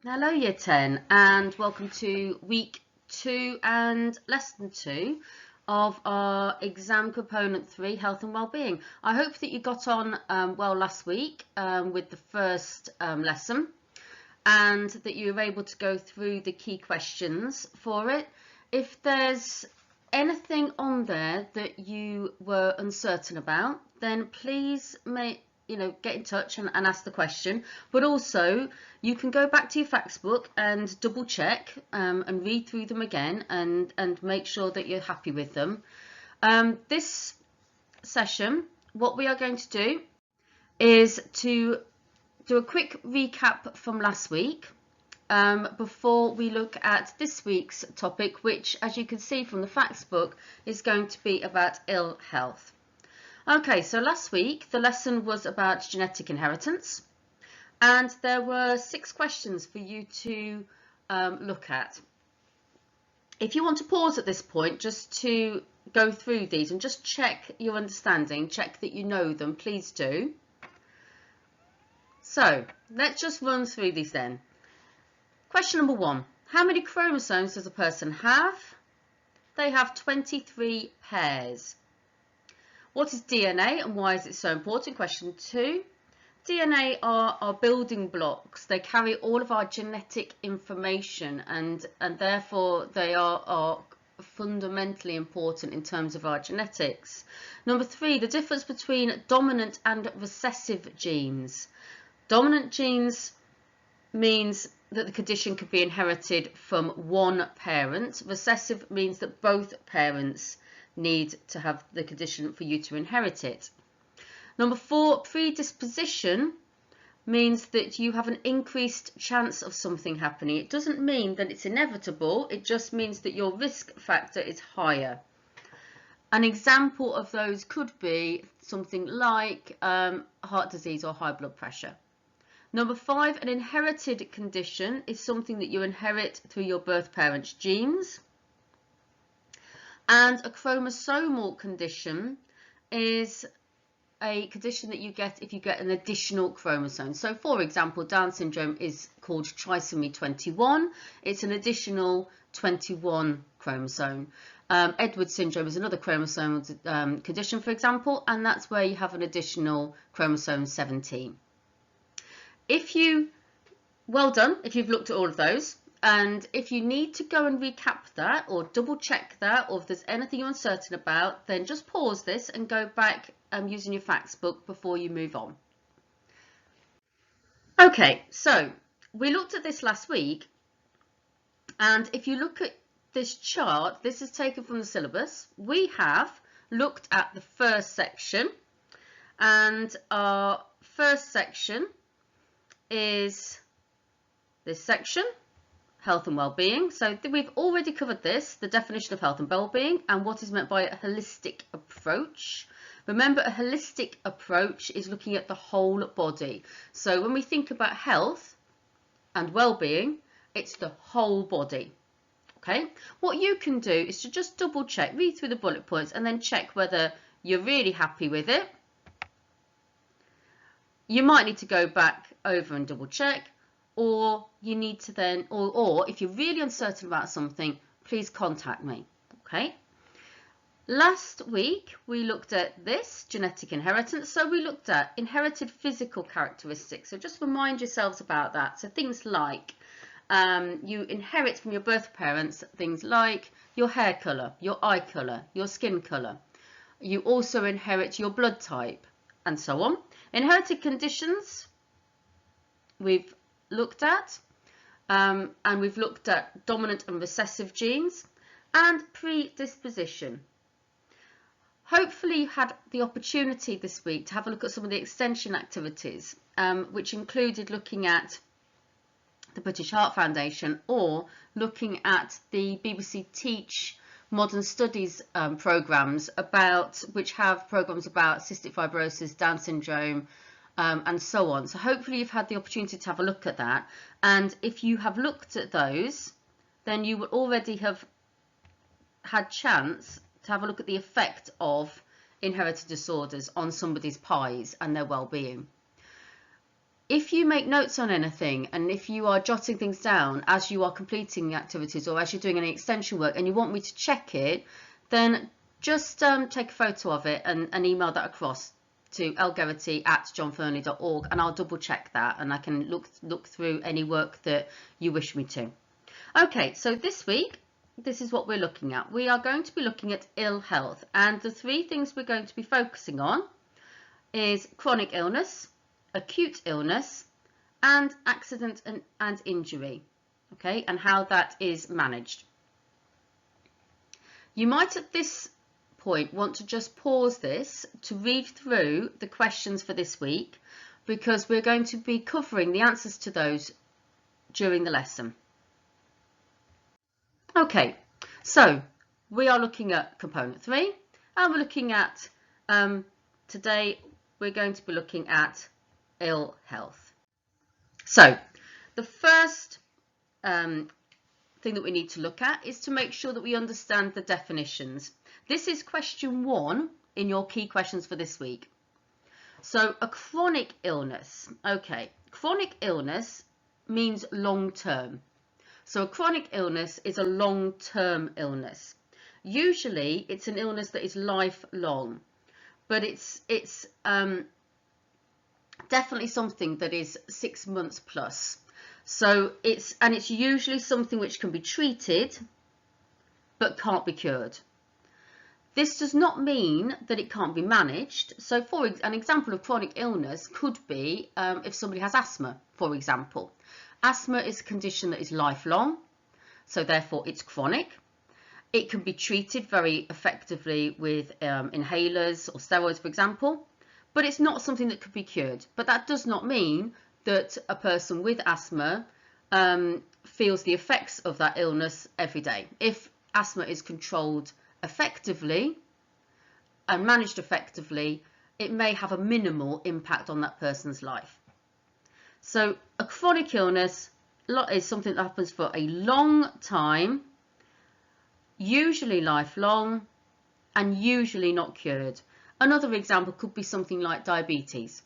Hello Year 10 and welcome to week 2 and lesson 2 of our exam component 3, health and well-being. I hope that you got on well last week with the first lesson and that you were able to go through the key questions for it. If there's anything on there that you were uncertain about, then please get in touch and ask the question. But also you can go back to your facts book and double check and read through them again and make sure that you're happy with them. This session, what we are going to do is to do a quick recap from last week before we look at this week's topic, which, as you can see from the facts book, is going to be about ill health. Okay, so last week the lesson was about genetic inheritance, and there were 6 questions for you to look at. If you want to pause at this point just to go through these and just check your understanding, check that you know them, please do. So let's just run through these then. Question number 1. How many chromosomes does a person have? They have 23 pairs. What is DNA and why is it so important? Question 2. DNA are our building blocks. They carry all of our genetic information and therefore they are fundamentally important in terms of our genetics. Number 3, the difference between dominant and recessive genes. Dominant genes means that the condition could be inherited from one parent. Recessive means that both parents need to have the condition for you to inherit it. Number 4, predisposition means that you have an increased chance of something happening. It doesn't mean that it's inevitable, it just means that your risk factor is higher. An example of those could be something like heart disease or high blood pressure. Number 5, an inherited condition is something that you inherit through your birth parents' genes. And a chromosomal condition is a condition that you get if you get an additional chromosome. So for example, Down syndrome is called trisomy 21. It's an additional 21 chromosome. Edwards syndrome is another chromosomal condition, for example, and that's where you have an additional chromosome 17. Well done if you've looked at all of those. And if you need to go and recap that or double check that, or if there's anything you're uncertain about, then just pause this and go back using your facts book before you move on. Okay, so we looked at this last week, and if you look at this chart, this is taken from the syllabus. We have looked at the first section, and our first section is this section, health and well-being. So we've already covered this, the definition of health and well-being and what is meant by a holistic approach. Remember, a holistic approach is looking at the whole body. So when we think about health and well-being, it's the whole body. Okay, what you can do is to just double check, read through the bullet points and then check whether you're really happy with it. You might need to go back over and double check, or you need to then, or if you're really uncertain about something, please contact me. Okay. Last week we looked at this genetic inheritance. So we looked at inherited physical characteristics. So just remind yourselves about that. So things like you inherit from your birth parents things like your hair colour, your eye colour, your skin colour. You also inherit your blood type and so on. Inherited conditions we've looked at, and we've looked at dominant and recessive genes, and predisposition. Hopefully you had the opportunity this week to have a look at some of the extension activities, which included looking at the British Heart Foundation or looking at the BBC Teach Modern Studies programmes, which have programmes about cystic fibrosis, Down syndrome, and so on. So hopefully you've had the opportunity to have a look at that, and if you have looked at those, then you will already have had chance to have a look at the effect of inherited disorders on somebody's pies and their well-being. if you make notes on anything and if you are jotting things down as you are completing the activities or as you're doing any extension work and you want me to check it, then just take a photo of it and email that across to lgerity@johnfernley.org, and I'll double check that and I can look through any work that you wish me to. Okay, so this week, this is what we're looking at. We are going to be looking at ill health, and the 3 things we're going to be focusing on is chronic illness, acute illness, and accident and injury, okay, and how that is managed. You might at this point want to just pause this to read through the questions for this week, because we're going to be covering the answers to those during the lesson. Okay, so we are looking at component 3, and we're looking at today we're going to be looking at ill health. So the first thing that we need to look at is to make sure that we understand the definitions. This is question 1 in your key questions for this week. So a chronic illness. Okay, chronic illness means long term. So a chronic illness is a long-term illness. Usually it's an illness that is lifelong, but it's definitely something that is 6 months plus. So it's usually something which can be treated but can't be cured. This does not mean that it can't be managed. So for an example of chronic illness could be if somebody has asthma, for example. Asthma is a condition that is lifelong, so therefore it's chronic. It can be treated very effectively with inhalers or steroids, for example, but it's not something that could be cured. But that does not mean that a person with asthma feels the effects of that illness every day. If asthma is controlled effectively and managed effectively, it may have a minimal impact on that person's life. So a chronic illness is something that happens for a long time, usually lifelong, and usually not cured. Another example could be something like diabetes,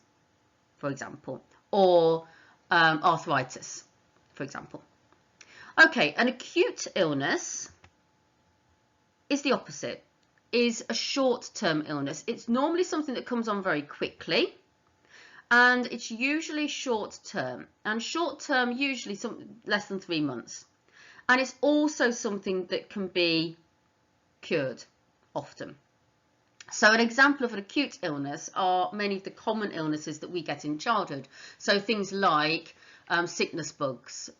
for example, or arthritis, for example. Okay, an acute illness is the opposite, is a short-term illness. It's normally something that comes on very quickly, and it's usually short-term, and short-term usually less than 3 months. And it's also something that can be cured often. So an example of an acute illness are many of the common illnesses that we get in childhood. So things like sickness bugs,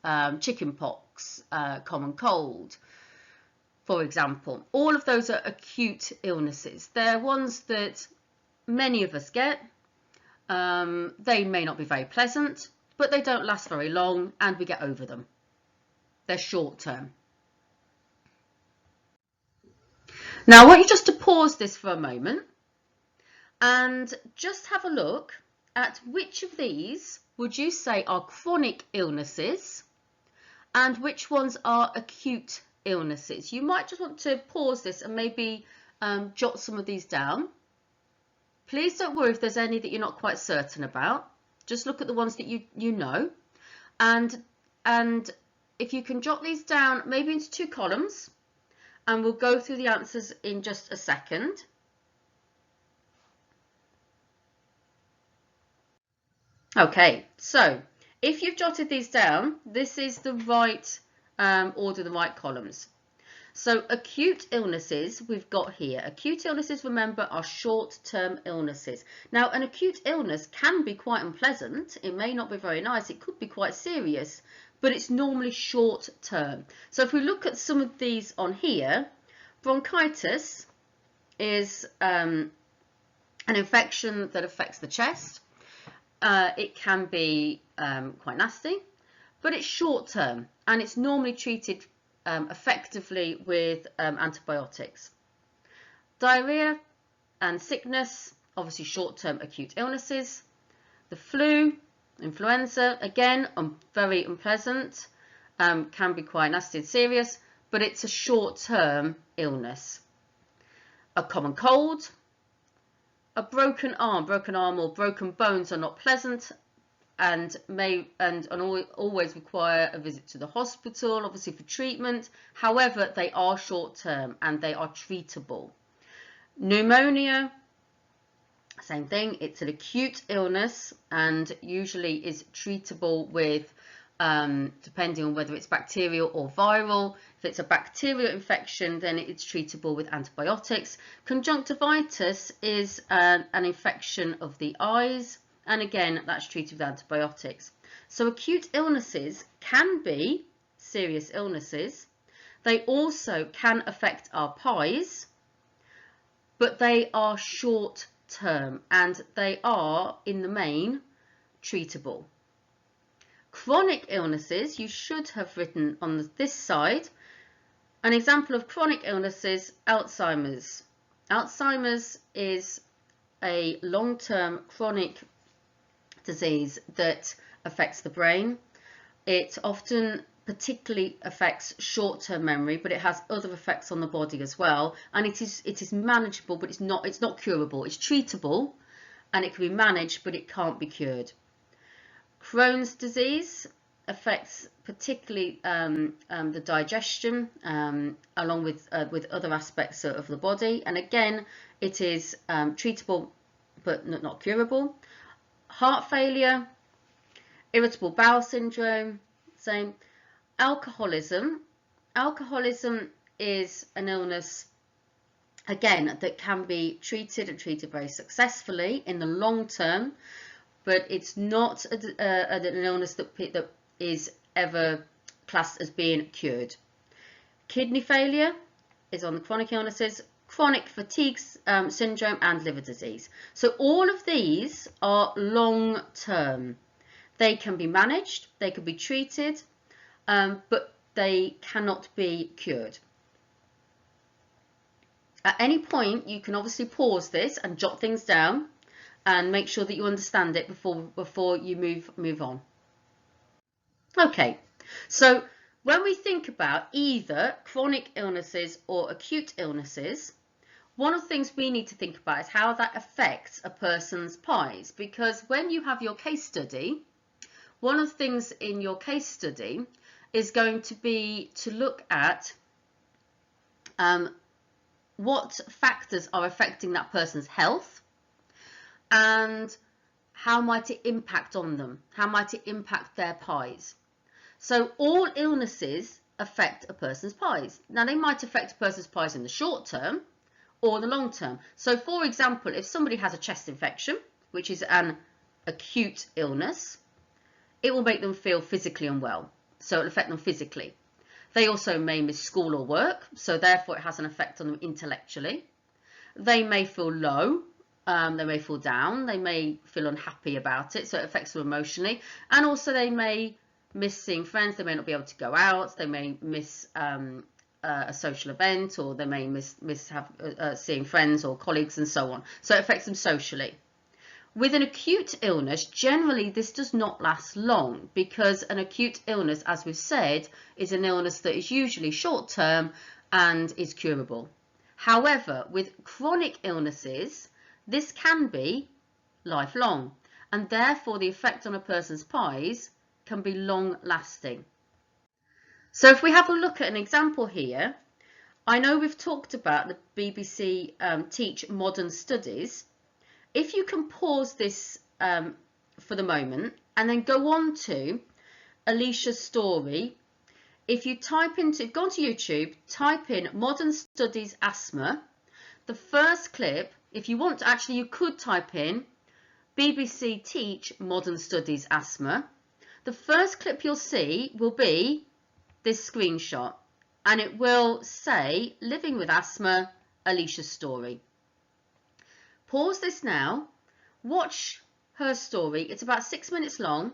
chicken pox, common cold, for example. All of those are acute illnesses. They're ones that many of us get. They may not be very pleasant, but they don't last very long and we get over them. They're short term. Now I want you just to pause this for a moment and just have a look at which of these would you say are chronic illnesses and which ones are acute illnesses. You might just want to pause this and maybe jot some of these down. Please don't worry if there's any that you're not quite certain about. Just look at the ones that you know, and if you can jot these down maybe into 2 columns, and we'll go through the answers in just a second. Okay, so if you've jotted these down, this is the right order, the right columns. So acute illnesses we've got here. Acute illnesses, remember, are short-term illnesses. Now, an acute illness can be quite unpleasant. It may not be very nice. It could be quite serious, but it's normally short-term. So if we look at some of these on here, bronchitis is an infection that affects the chest. It can be quite nasty, but it's short-term, and it's normally treated effectively with antibiotics. Diarrhea and sickness, obviously short-term acute illnesses. The flu, influenza, again, very unpleasant, can be quite nasty and serious, but it's a short-term illness. A common cold, a broken arm or broken bones are not pleasant, and always require a visit to the hospital, obviously for treatment. However, they are short term and they are treatable. Pneumonia, same thing, it's an acute illness and usually is treatable with, depending on whether it's bacterial or viral. If it's a bacterial infection, then it's treatable with antibiotics. Conjunctivitis is an infection of the eyes, and again, that's treated with antibiotics. So acute illnesses can be serious illnesses. They also can affect our pies, but they are short term and they are, in the main, treatable. Chronic illnesses, you should have written on this side. An example of chronic illnesses, Alzheimer's. Alzheimer's is a long-term chronic disease that affects the brain. It often particularly affects short-term memory, but it has other effects on the body as well, and it is manageable, but it's not curable. It's treatable and it can be managed, but it can't be cured. Crohn's disease affects particularly the digestion, along with other aspects of the body, and again it is treatable but not curable. Heart failure, irritable bowel syndrome, same. Alcoholism. Alcoholism is an illness, again, that can be treated and treated very successfully in the long term, but it's not an illness that is ever classed as being cured. Kidney failure is on the chronic illnesses, chronic fatigue syndrome and liver disease. So all of these are long term. They can be managed, they can be treated, but they cannot be cured. At any point, you can obviously pause this and jot things down and make sure that you understand it before you move on. Okay, so when we think about either chronic illnesses or acute illnesses, one of the things we need to think about is how that affects a person's pies, because when you have your case study, one of the things in your case study is going to be to look at what factors are affecting that person's health and how might it impact on them, how might it impact their pies. So all illnesses affect a person's pies. Now they might affect a person's pies in the short term or the long term. So for example, if somebody has a chest infection, which is an acute illness, it will make them feel physically unwell. So it'll affect them physically. They also may miss school or work, so therefore it has an effect on them intellectually. They may feel low, they may feel down, they may feel unhappy about it, so it affects them emotionally. And also they may miss seeing friends, they may not be able to go out, they may miss a social event, or they may miss seeing friends or colleagues and so on. So it affects them socially. With an acute illness, generally this does not last long, because an acute illness, as we've said, is an illness that is usually short term and is curable. However, with chronic illnesses, this can be lifelong, and therefore the effect on a person's pies can be long lasting. So if we have a look at an example here, I know we've talked about the BBC Teach Modern Studies. If you can pause this for the moment and then go on to Alicia's story, if you go onto YouTube, type in Modern Studies Asthma, the first clip, if you want to, actually you could type in BBC Teach Modern Studies Asthma. The first clip you'll see will be this screenshot, and it will say Living with Asthma, Alicia's story. Pause this now, watch her story. It's about 6 minutes long,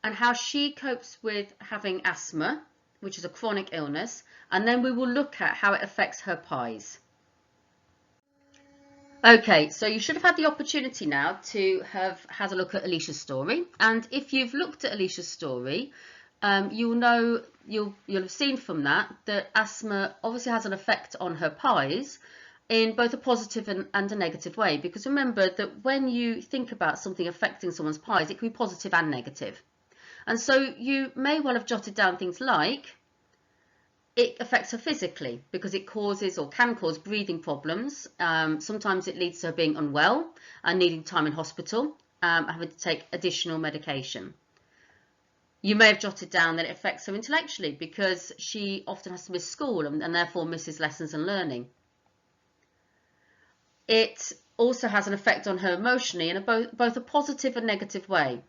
and how she copes with having asthma, which is a chronic illness, and then we will look at how it affects her pies. Okay, so you should have had the opportunity now to have had a look at Alicia's story, and if you've looked at Alicia's story, you'll have seen from that asthma obviously has an effect on her pies, in both a positive and a negative way, because remember that when you think about something affecting someone's pies, it can be positive and negative. And so you may well have jotted down things like, it affects her physically because it causes or can cause breathing problems. Sometimes it leads to her being unwell and needing time in hospital, having to take additional medication. You may have jotted down that it affects her intellectually because she often has to miss school and therefore misses lessons and learning. It also has an effect on her emotionally in both a positive and negative way,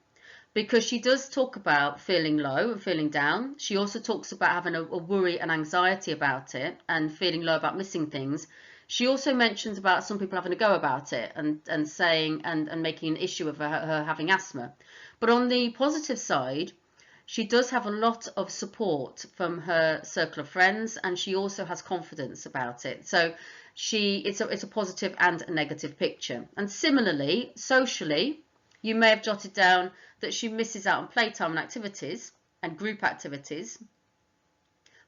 because she does talk about feeling low and feeling down. She also talks about having a worry and anxiety about it and feeling low about missing things. She also mentions about some people having a go about it and saying and making an issue of her having asthma. But on the positive side, she does have a lot of support from her circle of friends, and she also has confidence about it. So it's a positive and a negative picture. And similarly, socially, you may have jotted down that she misses out on playtime and activities and group activities,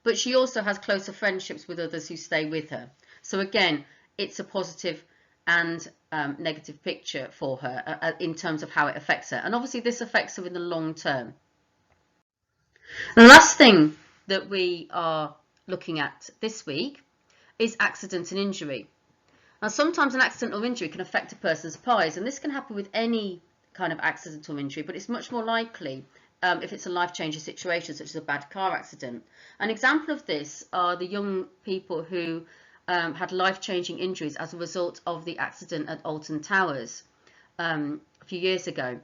but she also has closer friendships with others who stay with her. So again, it's a positive and negative picture for her in terms of how it affects her. And obviously this affects her in the long term. The last thing that we are looking at this week is accident and injury. Now, sometimes an accident or injury can affect a person's pies, and this can happen with any kind of accident or injury, but it's much more likely if it's a life-changing situation, such as a bad car accident. An example of this are the young people who had life-changing injuries as a result of the accident at Alton Towers a few years ago.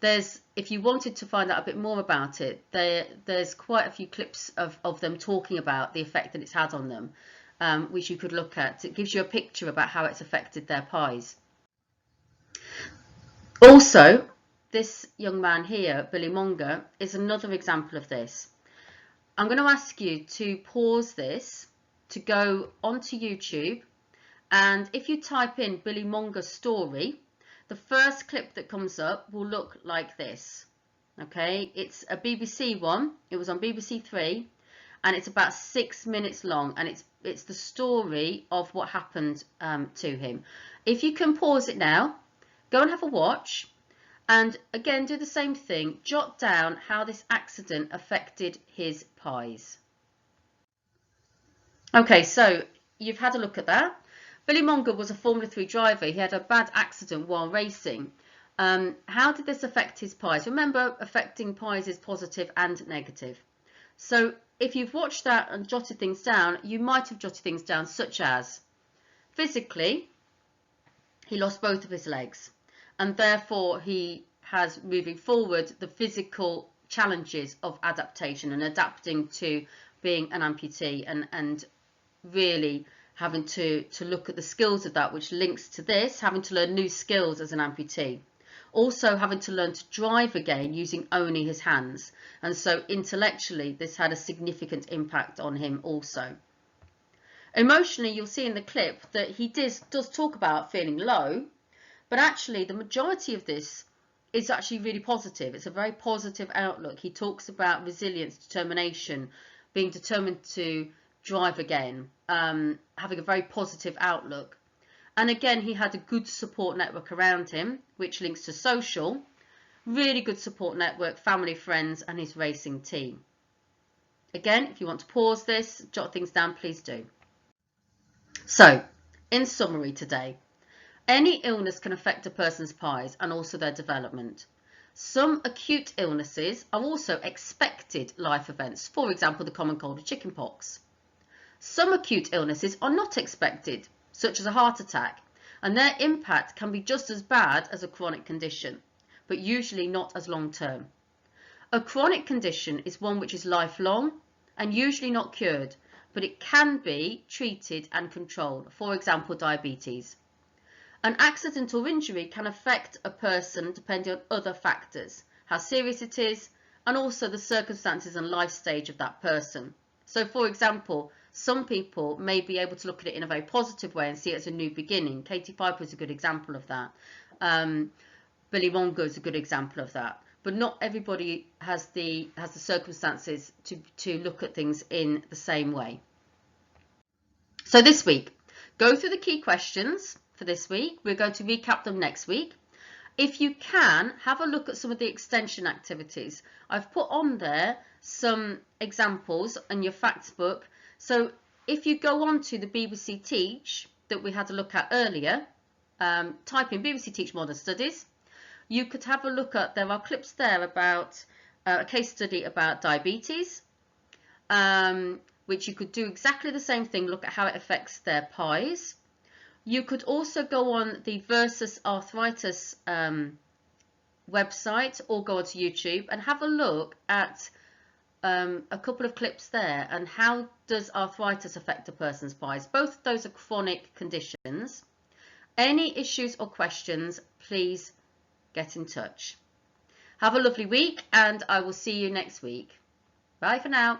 If you wanted to find out a bit more about it, there's quite a few clips of them talking about the effect that it's had on them, which you could look at. It gives you a picture about how it's affected their pies. Also, this young man here, Billy Monger, is another example of this. I'm going to ask you to pause this, to go onto YouTube, and if you type in Billy Monger story, the first clip that comes up will look like this. Okay, it's a BBC one. It was on BBC 3, and it's about 6 minutes long, and it's the story of what happened to him. If you can pause it now, go and have a watch, and again do the same thing. Jot down how this accident affected his pies. Okay, so you've had a look at that. Billy Monger was a Formula 3 driver. He had a bad accident while racing. How did this affect his pies? Remember, affecting pies is positive and negative. So if you've watched that and jotted things down, you might have jotted things down such as, physically, he lost both of his legs, and therefore he has, moving forward, the physical challenges of adaptation and adapting to being an amputee, and really having to look at the skills of that, which links to this, having to learn new skills as an amputee. Also having to learn to drive again using only his hands. And so intellectually, this had a significant impact on him also. Emotionally, you'll see in the clip that he does talk about feeling low, but actually the majority of this is actually really positive. It's a very positive outlook. He talks about resilience, determination, being determined to drive again, having a very positive outlook. And again, he had a good support network around him, which links to social, really good support network, family, friends, and his racing team. Again, if you want to pause this, jot things down, please do. So, in summary today, any illness can affect a person's pies and also their development. Some acute illnesses are also expected life events, for example, the common cold or chickenpox. Some acute illnesses are not expected, such as a heart attack, and their impact can be just as bad as a chronic condition, but usually not as long term. A chronic condition is one which is lifelong and usually not cured, but it can be treated and controlled, for example, diabetes. An accident or injury can affect a person depending on other factors, how serious it is, and also the circumstances and life stage of that person. So, for example, some people may be able to look at it in a very positive way and see it as a new beginning. Katie Piper is a good example of that. Billy Monger is a good example of that. But not everybody has the circumstances to look at things in the same way. So this week, Go through the key questions for this week. We're going to recap them next week. If you can, have a look at some of the extension activities. I've put on there some examples in your facts book. So if you go on to the BBC Teach that we had a look at earlier, type in BBC Teach Modern Studies. You could have a look at, there are clips there about a case study about diabetes, which you could do exactly the same thing, look at how it affects their pies. You could also go on the Versus Arthritis website or go onto YouTube and have a look at a couple of clips there and how does arthritis affect a person's pies. Both of those are chronic conditions. Any issues or questions, please get in touch. Have a lovely week and I will see you next week. Bye for now.